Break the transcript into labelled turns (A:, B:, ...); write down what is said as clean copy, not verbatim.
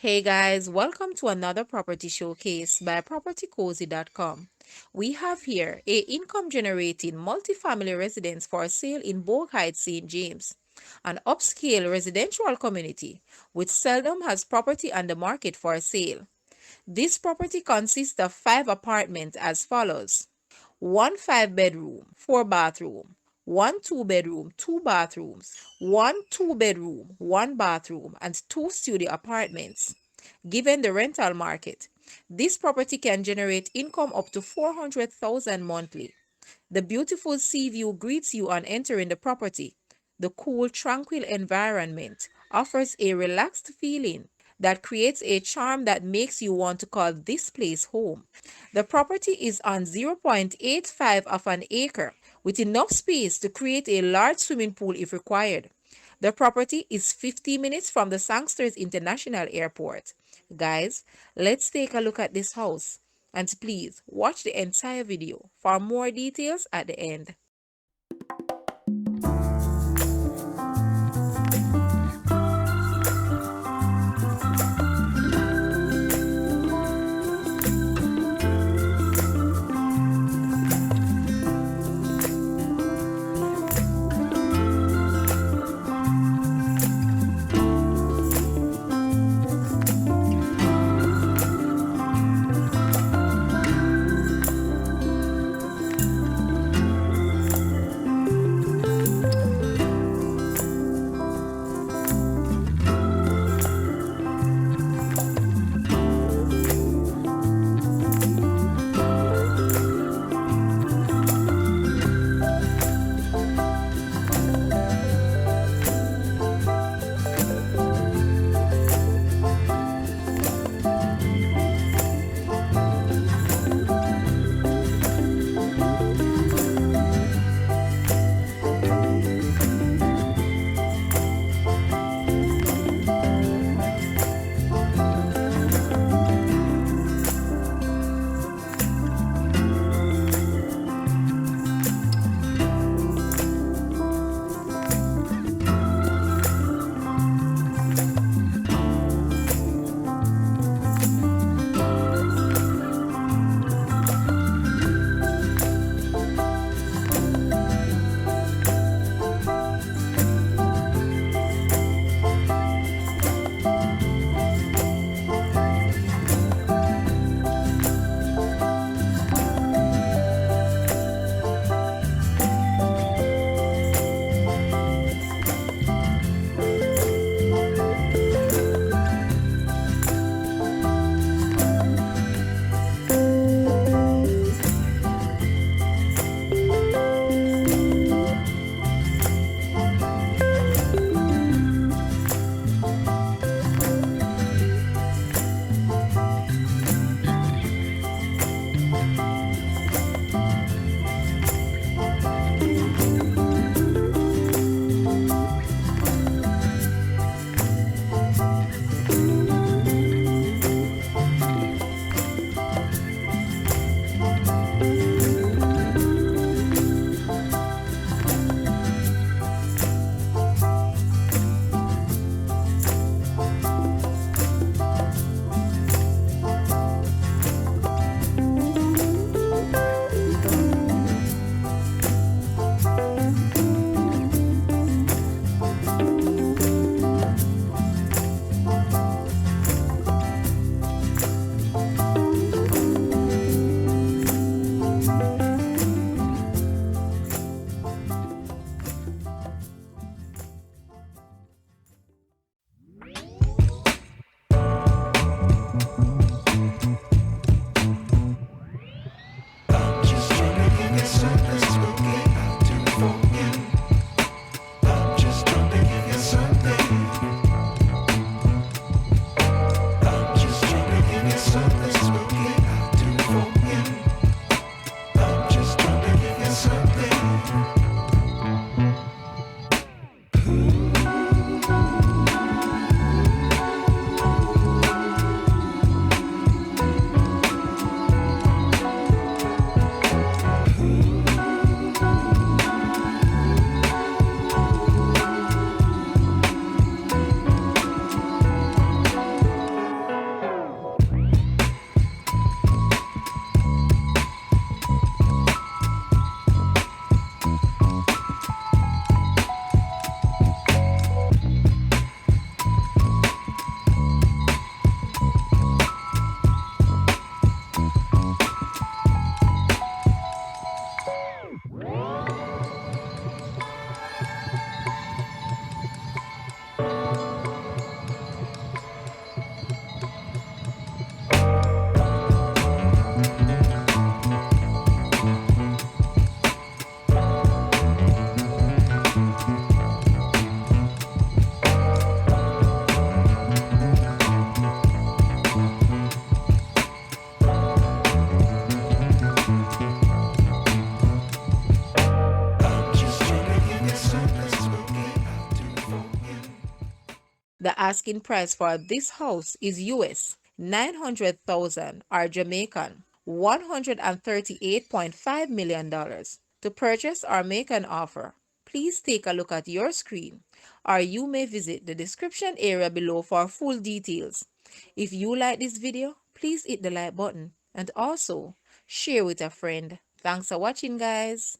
A: Hey guys, welcome to another property showcase by propertycozy.com. We have here a income generating multifamily residence for sale in Bogue Heights, St. James, an upscale residential community which seldom has property on the market for sale. This property consists of 5 apartments as follows: one 5 bedroom, 4 bathroom, one 2 bedroom, 2 bathrooms, one 2 bedroom, 1 bathroom, and 2 studio apartments. Given the rental market, this property can generate income up to 400,000 monthly. The beautiful sea view greets you on entering the property. The cool, tranquil environment offers a relaxed feeling that creates a charm that makes you want to call this place home. The property is on 0.85 of an acre with enough space to create a large swimming pool if required. The property is 50 minutes from the Sangsters International Airport. Guys, let's take a look at this house. And please watch the entire video for more details at the end. asking price for this house is US 900,000 or Jamaican $138.5 million. To purchase or make an offer, please take a look at your screen, or you may visit the description area below for full details. If you like this video, please hit the like button and also share with a friend. Thanks for watching, guys.